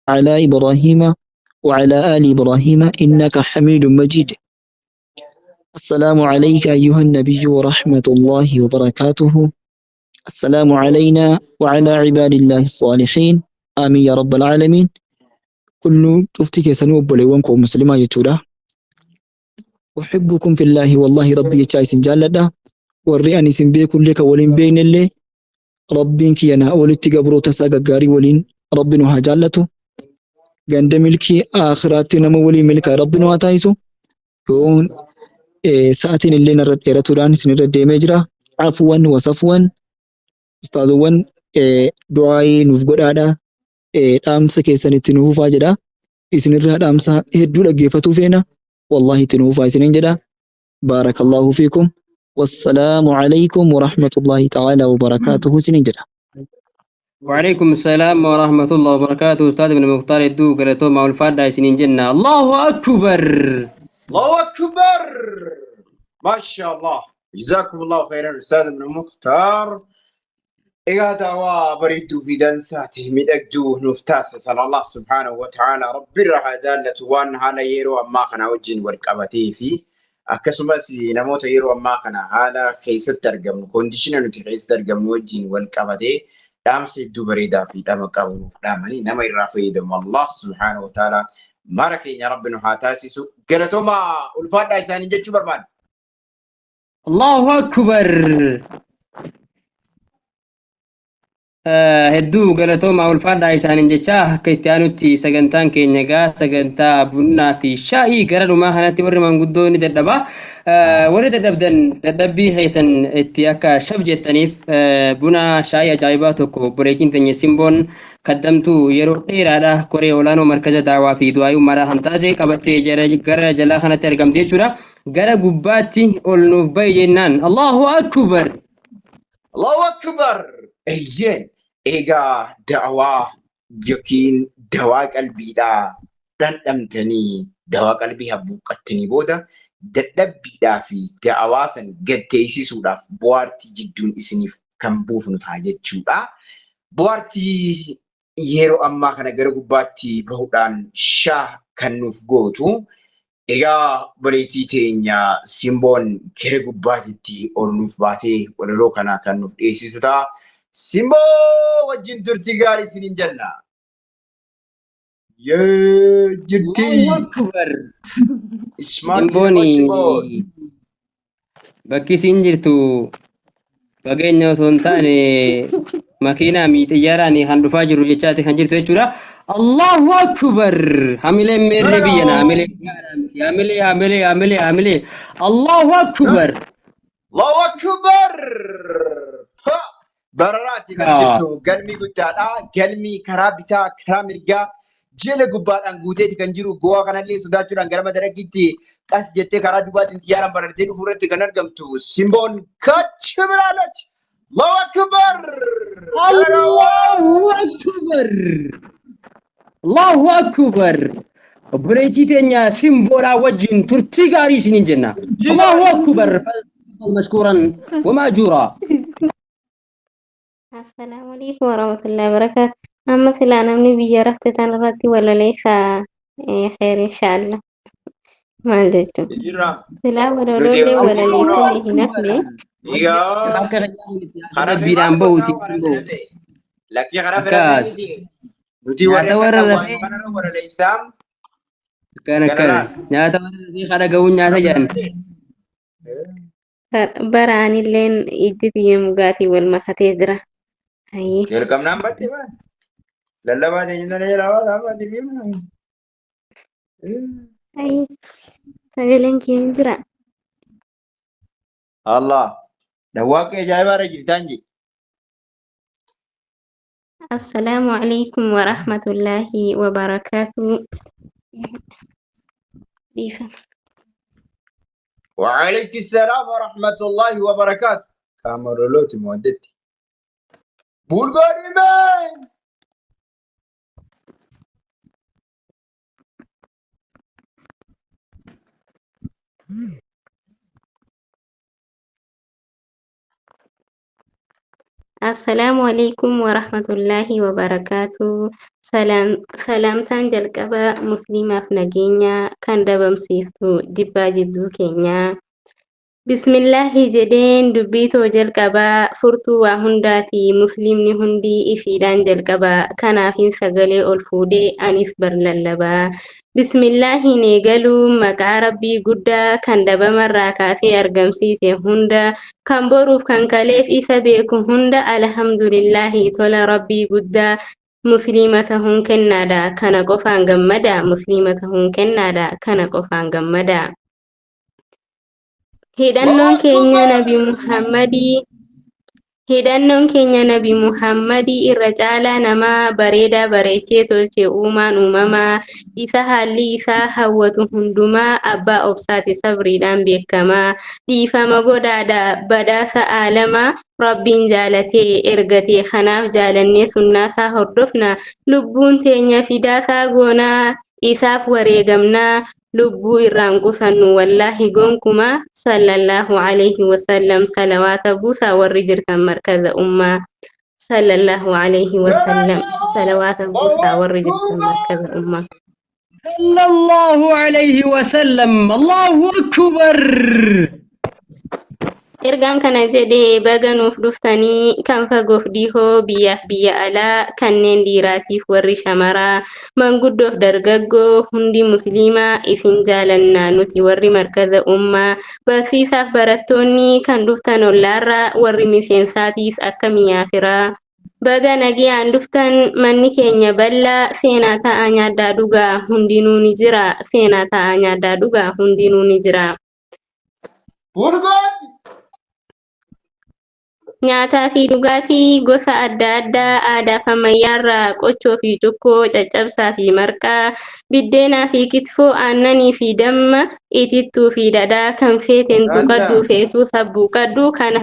على إبراهيم وعلى آل إبراهيم إنك حميد مجيد. السلام عليك أيها النبي ورحمة الله وبركاته. السلام علينا وعلى عباد الله الصالحين. آمين يا رب العالمين. كل تفتك سنوب وليونكم مسلمة يتولا. أحبكم في الله والله ربي يتشايس جالدا. والرئاني سنبيكم لك ولين بين اللي ربين كينا ولتي قبرو تساق قاري ولين ربنا هجالته. ganda milkii akhiraatti nama walii milkaa rabbiin waa taasisu yoon sa'aatiin illee narra dheeratuudhaan isinirra deemee jira. Afwan wasafwan ustaazowwan du'aayii nuuf godhaadha. Dhaamsa keessan itti nuuf hufaa jedha. Isinirraa dhaamsa hedduu dhaggeeffatuu feena. Wallahi itti nuuf hufaa isiniin jedha. Baarakallahu fiikum. Wassalaamu alaykum wa rahmatullahi ta'ala wa barakaatuhu isiniin jedha. وعليكم السلام ورحمة الله وبركاته. أستاذ ابن مختار الدو قالتو مع الفادة سنين جنة. الله أكبر الله أكبر ما شاء الله. جزاكم الله خيرا أستاذ ابن مختار. إيقا دعوة بريدو في دنساته من أجدو نفتاس صلى الله سبحانه وتعالى رب الرحاجان لتوان هانا يرو أما خنا وجين ورقبتي في أكسمسي نموت يرو أما خنا هذا كيس الترجم كونديشن نتحيس ترجم وجين ورقبتي دام سيدو بريدا في دام قابو دامني نما يرافي دم الله سبحانه وتعالى ماركين يا رب نحاتاسيسو قالتو ما الفاد إساني جتشو بربان. الله أكبر. hedduu galatooma ulfaadhaa isaaniin jecha akka itti aanutti sagantaan keenya egaa sagantaa bunnaa fi shaayii gara dhumaa kanatti warri manguddoonni dadhabaa warri dadhabdan dadhabbii keessan itti akka shaf jettaniif buna shaayii ajaa'ibaa tokko bureekiin teenya simboon kaddamtuu yeroo dheeraadha koree olaanoo markaza daawaa fi du'aayummaadhaa kan taate qabattee gara jalaa kanatti argamte jechuudha. Gara gubbaatti ol nuuf bahi jennaan Allahu Akbar. Allahu Akbar. Eeyyeen egaa da'awaa yookiin dawaa qalbiidhaa dhandhamtanii dawaa qalbii habbuuqqattanii booda dadhabbiidhaa fi da'awaa san gadteessisuudhaaf bohaartii jidduun isiniif kan buufnu ta'a jechuudha. Bohaartii yeroo ammaa kana gara gubbaatti bahuudhaan shaa kan nuuf gootu egaa baleetii teenya simboon gara gubbaatti ol nuuf baatee walaloo kana kan nuuf dhiyeessitu ta'a. Simbo wajjin turtii gaarii isiniin jenna. Jirti. Simbooni bakki isin jirtu fageenya osoo hin taane makiinaa xiyyaaraan kan dhufaa jiru jechaati kan jirtu jechuudha. Allahu Akbar. Hamilee meerree biyyana hamilee. Allahu Akbar. Allahu Akbar. Bararaati kan jirtu galmi guddaadha. Galmi karaa bitaa karaa mirgaa jala gubbaadhaan guuteeti kan jiru. Go'a kanallee sodaachuudhaan gara madaragiitti qas jettee karaa duubaatiin xiyyaaraan barartee dhufuu irratti kan argamtu simboon kachi biraadhaati. Allahu Akbar. Allahu Akbar. Allahu Akbar. Obboleettii teenya simboodhaa wajjin turtii gaarii isiniin jenna. Allahu Akbar. Mashkuuran wamaajuuraa. Assalamualaikum warahmatullahi wabarakatuh. Amma sila namni biyya rafte tan irratti walaleessa khair inshallah. Maal jechuun sila walaloollee walaleessanii hin hafne. Bidaan bahuuti. Lakkii karaa fedhatee nuti warra walaleessaa akkana nyaata warra kana ga'uun nyaata jedhan. Baraanilleen ijji biyya mugaatii wal makatee jira. Jalqabnaan batte baan lallabaa teenyina jalaa waan dirbiima. Sagaleen keenya jira. Allah dawwaa kee ajaa'ibaadha jirtaan je. Assalaamu alaikum warahmatullahi wabarakatuh. وعليك السلام ورحمة الله وبركاته. كاميرولوتي مودتي. بولغاري مان. السلام عليكم ورحمة الله وبركاته. سلامتان jalqaba muslimaaf nageenya kan dabamsiiftu jibbaa jidduu keenya. Bismillaahi jedheen dubbii too jalqabaa furtuu waa hundaati muslimni hundi ifiidhaan jalqabaa kanaafin sagalee ol fuudhee anis barlallabaa. Bismillaahiin eegaluu maqaa rabbii guddaa kan dabamarraa kaasee argamsiise hunda kan boruuf kan kaleef isa beeku hunda alhamdulillaahi tola rabbii guddaa. Musliima tahuun kennaadha kana qofaan gammada musliima tahuun kennaadha kana qofaan gammada. Hidhannoon keenya Nabi Muhammadii irra caalaa namaa bareedaa bareechee tolche uumaan uumamaa isa haalli isaa hawwatu hundumaa abbaa obsaati sabriidhaan beekamaa dhiifama godhaadha badhaasa aalamaa rabbiin jaalatee ergatee kanaaf jaalannee sunnaasaa hordofna lubbuun teenya fidaasaa goonaa isaaf wareegamnaa lubbuu irraan qusannu wallaahi gonkumaa sallallahu alayhi wasallam salawaata buusaa warri jirtan markaza ummaa sallallahu alayhi wasallam salawaata buusaa warri jirtan markaza ummaa. sallallahu alayhi wasallam Allahu akbar. Ergaan kana jedhee baga nuuf dhuftanii kan fagoof dhihoo biyyaaf biyya alaa kanneen dhiiraatiif warri shamaraa manguddoof dargaggoo hundi musliimaa isin jaalannaa nuti warri markaza ummaa barsiisaaf barattoonni kan dhuftan ollaarraa warri miseensaatiis akka miyaafiraa. Baga nagiyaan dhuftan manni keenya bal'aa seenaa ta'aa nyaaddaa dhugaa hundinuu ni jira seenaa ta'aa nyaaddaa dhugaa hundinuu ni jira. Nyaataa fi dhugaatii gosa adda addaa aadaa fi ammayyaarraa qochoo fi cukkoo caccabsaa fi marqaa biddeenaa fi kitfoo aannanii fi damma itittuu fi dhadhaa kan feeteen tuqadhu feetuu sabbuu qaddu kan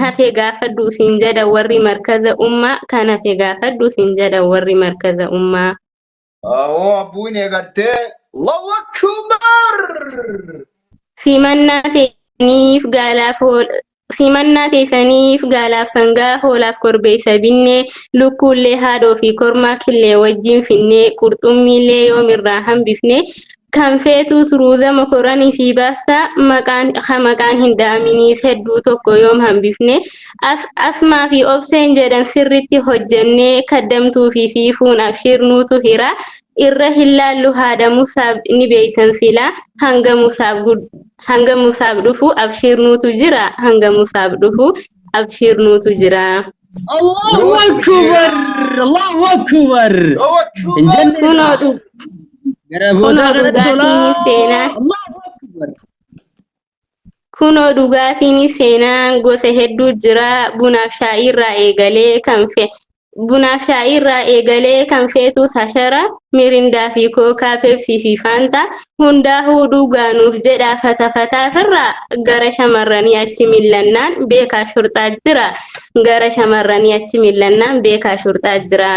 hafe gaafadhu siin jedha warri markaza ummaa kan hafe gaafadhu siin jedha warri markaza ummaa. Abbuun eegartee Allahu akbar. Simannaa teessaniif gaalaaf sangaa hoolaaf korbeessa binnee lukkuullee haadhoo fi kormaa killee wajjin finnee qurxummiillee yoomirraa hambifne kan feetus ruuza mokoranii fi baastaa maqaan hin daaminiis hedduu tokko yoom hambifne asmaa fi obseen jedhan sirritti hojjennee kaddamtuu fi siifuun abshirnuutu hira. Irra hilaallu haadha musaab ni beeytan sila hanga musaab dhufu abshirnuutu jira hanga musaab dhufu abshirnuutu jira. Allahu akbar. Allahu akbar. Kunoo dhugaatiin seenaa gosa hedduu jira bunaaf shaayirraa eegalee kan feetus hashara mirindaa fi kookaa peepsii fi faanta hundaa'uu dhugaanuuf jedha fatafataafirraa gara shamarranii achi millannaan beekaa shurxaa jira gara shamarranii achi millannaan beekaa shurxaa jira.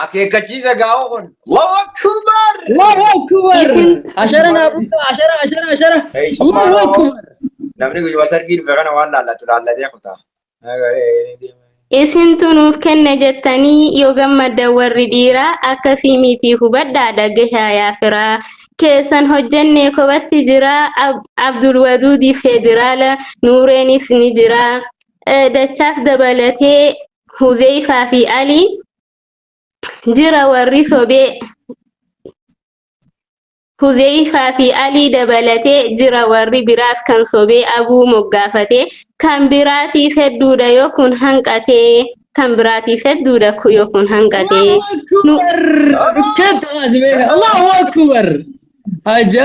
Akeekkachiisa gaa'oo kun Allahu akbar. Allahu akbar. Ashara Allahu akbar. Namni guyyaa sargii dhufe kana waan laallatee kutaa. Isintu nuuf kenna jettanii yoo gammaddan warri dhiiraa akkasii mitii hubadhaa dhagahaa yaafiraa keessan hojjennee kophatti jira Abdul Waduudii Federaala Nuureenis ni jira dachaas dabalatee Huzeefaa fi Alii jira warri sobee Huzeefaa fi Alii dabalatee jira warri biraas kan sobee abuu moggaafatee kan biraatiis hedduudha yookuun hanqatee kan biraatiis hedduudha yookuun hanqatee. Allahu akbar.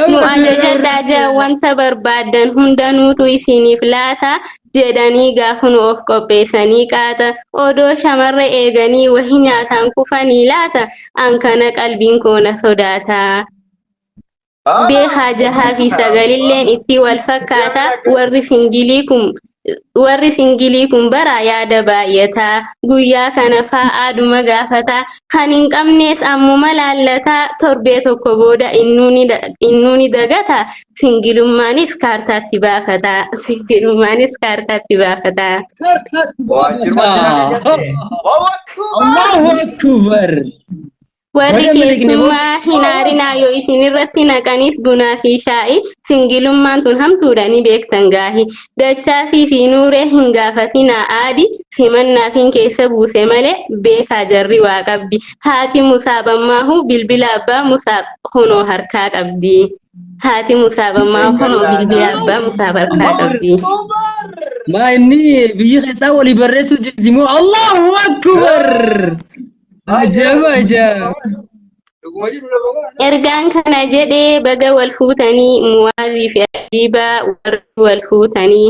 Nu ajajadhaa wanta barbaaddan hundanuutu isiniif laata jedhanii gaafa nu of qopheessanii qaata odoo shamarra eeganii wahi nyaataan kufanii laata an kana qalbiin koona sodaata. Beekaa jahaa fi sagalilleen itti wal fakkaata warri singilii kun warri singilii kun bara yaada baay'ataa guyyaa kana fa'aaduma gaafataa kan hin qabnees ammuma laallataa torbee tokko booda innuuni dagataa singilummaanis kaartaatti baafataa singilummaanis kaartaatti baafataa. Allahu Akbar. Warri keessummaa hinaarinaa yoo isin irratti naqanis bunaa fi shaa'ii singilummaan tun hamtuudha ni beektan gaahi dachaasii fi nuuree hin gaafatinaa aadi simannaafiin keessa buuse malee beekaa jarri waa qabdi haati musaabamaahu bilbila abbaa musaab hunoo harkaa qabdi haati musaabammaa hunoo bilbila abbaa musaab harkaa qabdi. Ma inni biyya keessaa walii barreessuu jirti moo Allahu Akbar. Ajaa'ib. Ergaan kana jedhee baga wal fuutanii muwaazii fi ajiibaa warri wal fuutanii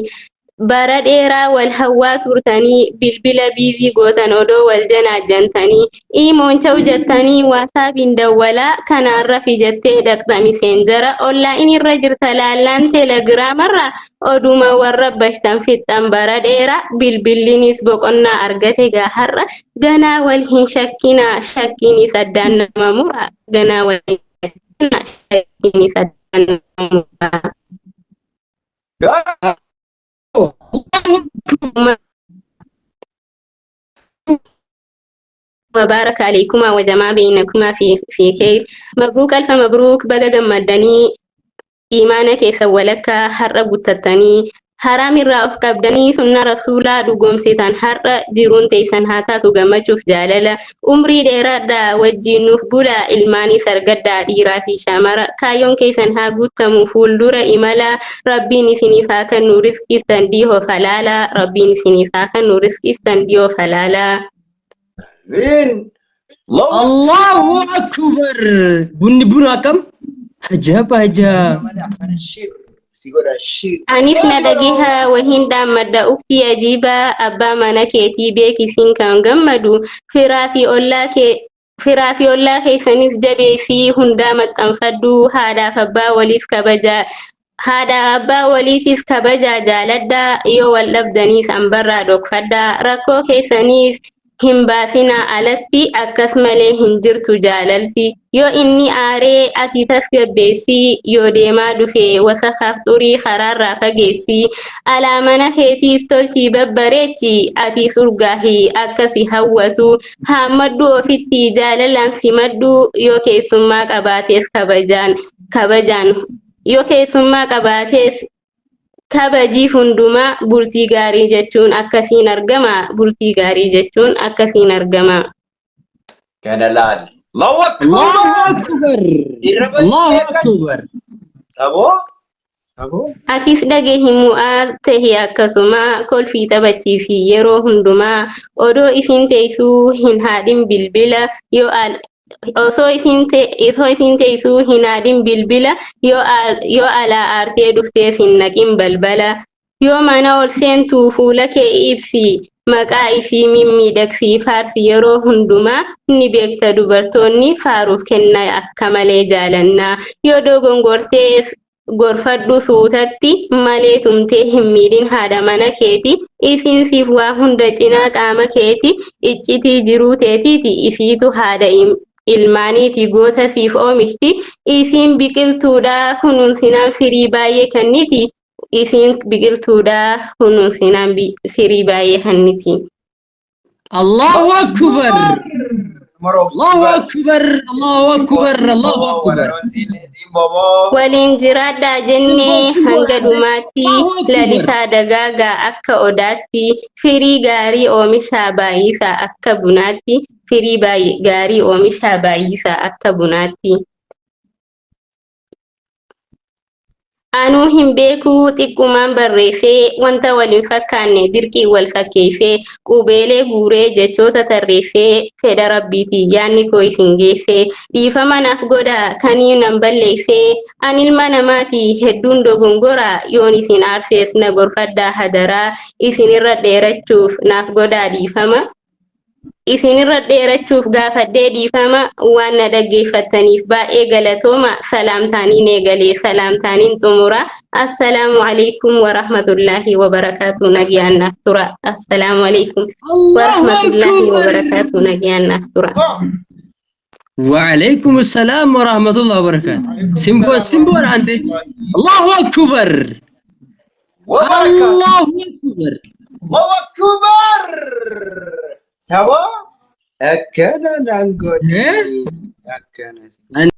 bara dheeraa wal hawwaa turtanii bilbila biizii gootan odoo wal janaajjantanii iimooncha hojjettanii waasaabiin dawwalaa kanaarra fijattee dhaqxa miseenjara onlaayin irra jirta laallaan teelegiraamarra oduma warra bashtan fixxan bara dheeraa bilbillinis boqonnaa argate gaaharra ganaa wal hin shakkinaa shakkiinis addaan nama mura ganaa wal hin shakkinaa shakkiinis addaan nama mura. وبارك عليكما وجمع بينكما في خير مبروك ألف مبروك بقى جمدني إيمانك سولك هر قتتني حرام الرأف قبدني سنة رسولا دوغم سيتان هر جيرون تيسان هاتا تغم شوف جاللا عمري ديرا وجي نوف بولا الماني سرقد ديرا في شامر كايون كيسان ها قوت مفول دور إمالا ربي نسيني فاكا نورس كيستان ديو فلالا ربي نسيني فاكا نورس كيستان ديو فلالا مين الله أكبر. بني بنا كم عجب عجب. Anis na dhageha wahin daammadda ukti ajiiba abbaa mana keetii beekisiin kan gammadu firaa fi ollaa keessanis jabeesii hundaa maxxanfadhu haadhaaf abbaa waliif kabajaa haadha abbaa waliitiif kabajaa jaaladhaa yoo wal dhabdaniis anbarraa dhokfadhaa rakkoo keessanis hin baasinaa alatti akkas malee hin jirtu jaalalti yoo inni aaree ati tasgabbeessii yoo deemaa dhufe wasakhaaf xurii karaarraa fageessii alaa mana keetiis tolchii babbareechi ati surgaahii akkasi hawwatu haammadhu ofitti jaalalaan simadhu yoo keessummaa qabaatees kabajaan yoo keessummaa qabaatees kabajii hundumaa bultii gaarii jechuun akkasiin argama bultii gaarii jechuun akkasiin argama. Kana laal. Allahu Akbar. Allahu Akbar. Sabo. Atis dhagee mu'aa ta'e akkasuma kolfii taphachiisii yeroo hundumaa odoo isin teessuu hin haadhin bilbila yoo osoo isin teessuu hin haadhin bilbila yoo alaa aartee dhuftee hin naqin balbala yoo mana ol seentuu fuula kee ibsi maqaa isii mimmiidhagsii faarsi yeroo hundumaa ni beekta dubartoonni faaruuf kenna akka malee jaalannaa yoo dogongortees gorfadhu suutatti malee tumtee hin miidhin haadha mana keeti isin siif waa hunda cinaa qaama keeti iccitii jiruu teetiiti isiitu haadha ilmaaniiti goota siif oomishti isiin biqiltuudhaa kunuunsinaan firii baay'ee kenniti isiin biqiltuudhaa kunuunsinaan firii baay'ee kenniti. Allahu Akbar. Allahu Akbar. Allahu Akbar. Allahu Akbar. Waliin jiraadhaa jennee hanga dhumaatti lalisaa dagaagaa akka odaatti firii gaarii oomishaa baay'isaa akka bunaatti firii gaarii oomishaa baay'isaa akka bunaatti. Anuu hin beekuu xiqqummaan barreessee wanta waliin fakkaanne dirqii wal fakkeessee qubeelee guuree jechoota tarreessee fedha rabbiitii yaanni koo isin geessee dhiifama naaf godhaa kanii nan balleessee an ilma namaati hedduun dogongoraa yoon isin aarsees na gorfadhaa hadaraa isin irra dheerachuuf naaf godhaa dhiifama isinirra dheerachuuf gaafadhee dhiifama waan na dhaggeeffataniif baay'ee galatooma salaamtaaniin eegalee salaamtaaniin xumura assalaamu alaykum wa rahmatullaahi wa barakaatu nagiyaan naaf tura assalaamu alaykum wa rahmatullaahi wa barakaatu nagiyaan naaf tura وعليكم السلام ورحمة الله وبركاته سمبو عندي الله أكبر الله أكبر الله أكبر سوا أكنا نقول أكنا